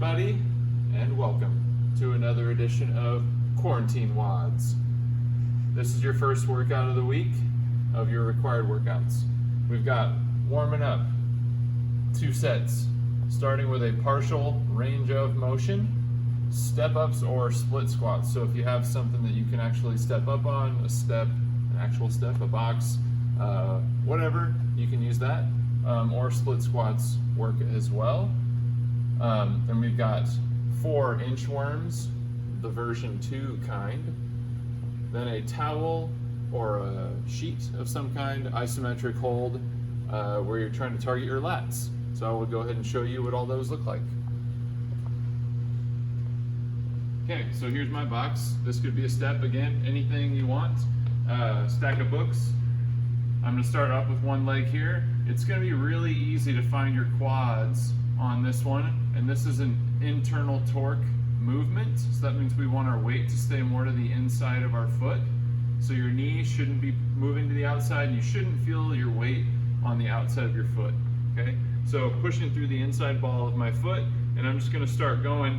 everybody, and welcome to another edition of Quarantine WODs. This is your first workout of the week of your required workouts. We've got warming up, 2 sets, starting with a partial range of motion, step ups or split squats. So if you have something that you can actually step up on, a step, an actual step, a box, whatever, you can use that. Or split squats work as well. Then we've got 4 inchworms, the version 2 kind. Then a towel or a sheet of some kind, isometric hold, where you're trying to target your lats. So I will go ahead and show you what all those look like. Okay, so here's my box. This could be a step, again, anything you want. Stack of books. I'm going to start off with one leg here. It's going to be really easy to find your quads on this one, and this is an internal torque movement, so that means we want our weight to stay more to the inside of our foot. So your knee shouldn't be moving to the outside, and you shouldn't feel your weight on the outside of your foot. Okay, so pushing through the inside ball of my foot, and I'm just going to start going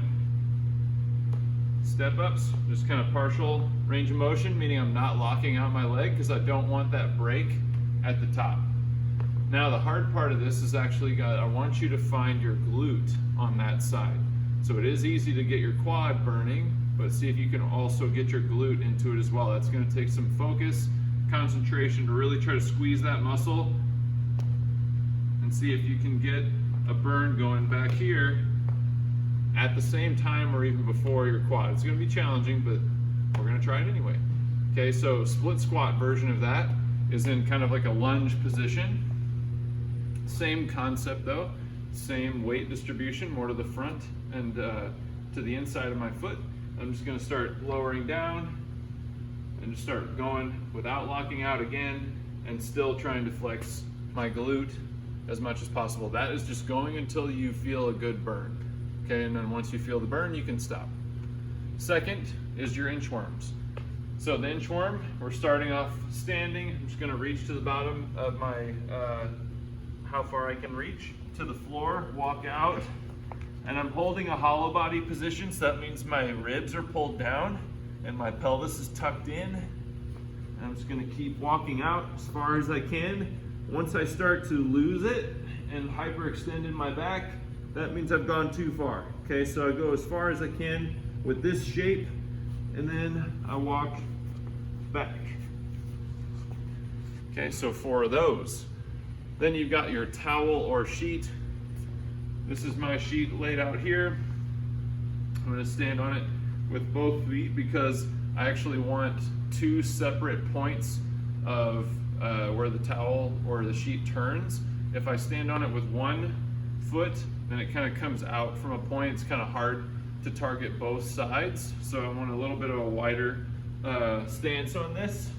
step ups, just kind of partial range of motion, meaning I'm not locking out my leg because I don't want that break at the top. Now the hard part of this is actually I want you to find your glute on that side. So it is easy to get your quad burning, but see if you can also get your glute into it as well. That's going to take some focus, concentration to really try to squeeze that muscle and see if you can get a burn going back here at the same time or even before your quad. It's going to be challenging, but we're going to try it anyway. Okay, so split squat version of that is in kind of like a lunge position. Same concept though, same weight distribution, more to the front and to the inside of my foot. I'm just going to start lowering down and just start going without locking out again and still trying to flex my glute as much as possible. That is just going until you feel a good burn. Okay, and then once you feel the burn, you can stop. Second is your inchworms. So the inchworm, we're starting off standing. I'm just going to reach to the bottom of my how far I can reach to the floor, walk out, and I'm holding a hollow body position, so that means my ribs are pulled down and my pelvis is tucked in. And I'm just going to keep walking out as far as I can. Once I start to lose it and hyperextend in my back, that means I've gone too far. Okay, so I go as far as I can with this shape, and then I walk back. Okay, so 4 of those. Then you've got your towel or sheet. This is my sheet laid out here. I'm going to stand on it with both feet because I actually want 2 separate points of where the towel or the sheet turns. If I stand on it with one foot, then it kind of comes out from a point. It's kind of hard to target both sides. So I want a little bit of a wider stance on this.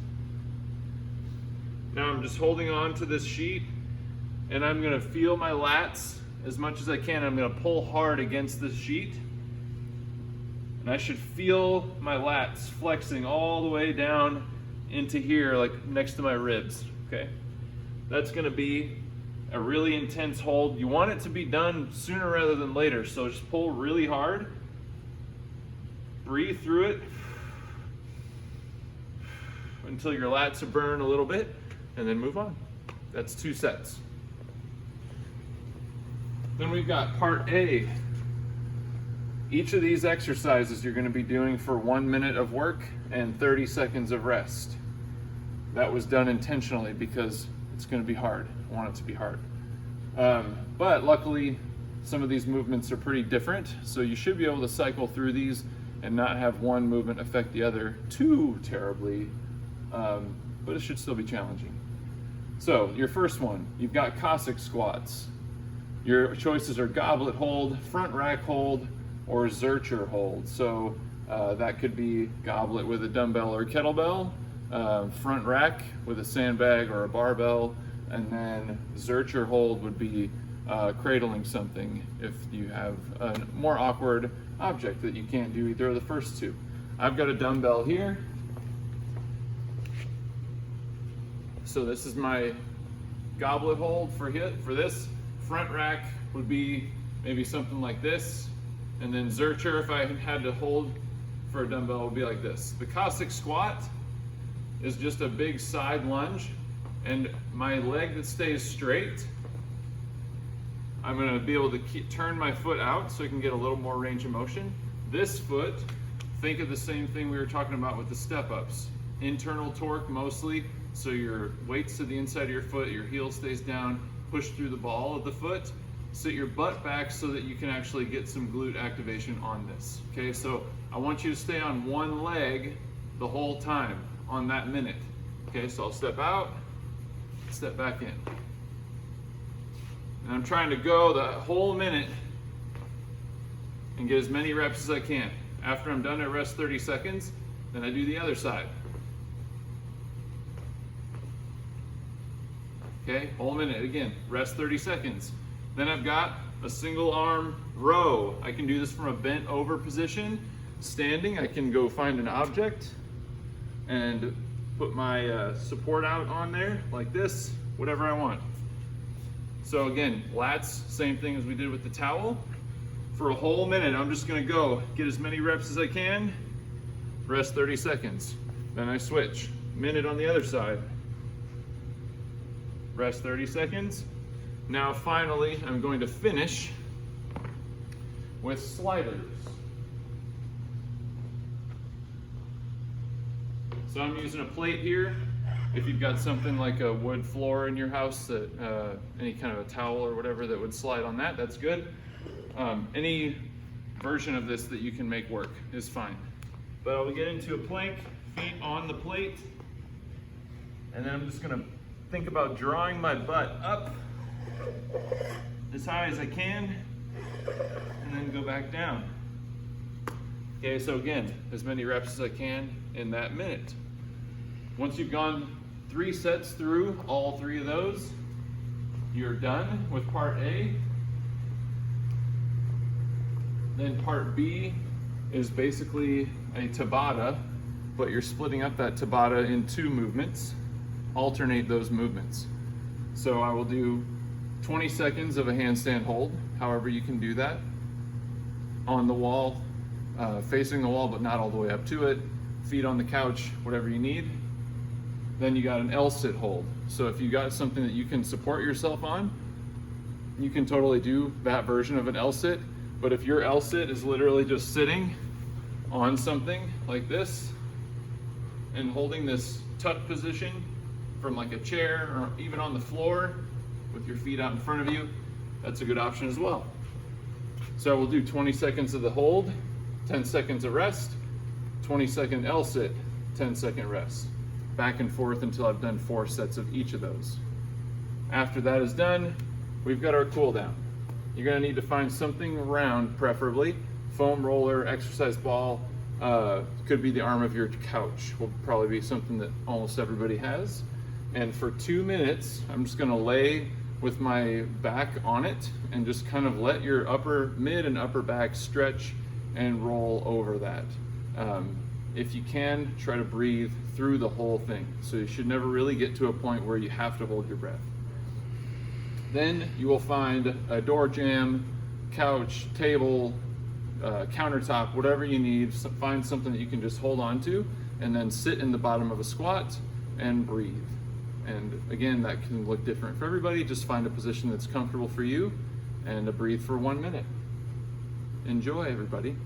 Now I'm just holding on to this sheet, and I'm going to feel my lats as much as I can. I'm going to pull hard against this sheet, and I should feel my lats flexing all the way down into here, like next to my ribs. Okay, that's going to be a really intense hold. You want it to be done sooner rather than later, so just pull really hard, breathe through it until your lats burn a little bit, and then move on. That's 2 sets. Then we've got part A. Each of these exercises you're going to be doing for 1 minute of work and 30 seconds of rest. That was done intentionally because it's going to be hard. I want it to be hard. But luckily, some of these movements are pretty different, so you should be able to cycle through these and not have one movement affect the other too terribly, but it should still be challenging. So your first one, you've got Cossack squats. Your choices are goblet hold, front rack hold, or Zercher hold. So that could be goblet with a dumbbell or kettlebell, front rack with a sandbag or a barbell, and then Zercher hold would be cradling something if you have a more awkward object that you can't do either of the first 2. I've got a dumbbell here. So this is my goblet hold for this. Front rack would be maybe something like this. And then Zercher, if I had to hold for a dumbbell, would be like this. The Cossack squat is just a big side lunge, and my leg that stays straight, I'm gonna be able to turn my foot out so I can get a little more range of motion. This foot, think of the same thing we were talking about with the step ups. Internal torque mostly, so your weight's to the inside of your foot, your heel stays down, push through the ball of the foot, sit your butt back so that you can actually get some glute activation on this. Okay, so I want you to stay on one leg the whole time on that minute. Okay, so I'll step out, step back in. And I'm trying to go the whole minute and get as many reps as I can. After I'm done, I rest 30 seconds, then I do the other side. Okay, whole minute again, rest 30 seconds. Then I've got a single arm row. I can do this from a bent over position. Standing, I can go find an object and put my support out on there like this, whatever I want. So again, lats, same thing as we did with the towel. For a whole minute, I'm just gonna go get as many reps as I can, rest 30 seconds. Then I switch, minute on the other side. Rest 30 seconds. Now finally, I'm going to finish with sliders. So I'm using a plate here. If you've got something like a wood floor in your house, that any kind of a towel or whatever that would slide on that, that's good. Any version of this that you can make work is fine. But I'll get into a plank, feet on the plate, and then I'm just gonna think about drawing my butt up as high as I can, and then go back down. Okay, so again, as many reps as I can in that minute. Once you've gone 3 sets through all 3 of those, you're done with part A. Then part B is basically a Tabata, but you're splitting up that Tabata in 2 movements. Alternate those movements. So I will do 20 seconds of a handstand hold, however you can do that, on the wall, facing the wall but not all the way up to it, feet on the couch, whatever you need. Then you got an L-sit hold. So if you got something that you can support yourself on, you can totally do that version of an L-sit. But if your L-sit is literally just sitting on something like this and holding this tuck position from like a chair or even on the floor with your feet out in front of you, that's a good option as well. So we'll do 20 seconds of the hold, 10 seconds of rest, 20-second L-sit, 10-second rest. Back and forth until I've done 4 sets of each of those. After that is done, we've got our cool down. You're gonna need to find something round, preferably. Foam roller, exercise ball, could be the arm of your couch. Will probably be something that almost everybody has. And for 2 minutes, I'm just gonna lay with my back on it and just kind of let your mid and upper back stretch and roll over that. If you can, try to breathe through the whole thing. So you should never really get to a point where you have to hold your breath. Then you will find a door jamb, couch, table, countertop, whatever you need. Find something that you can just hold on to, and then sit in the bottom of a squat and breathe. And again, that can look different for everybody. Just find a position that's comfortable for you and breathe for 1 minute. Enjoy, everybody.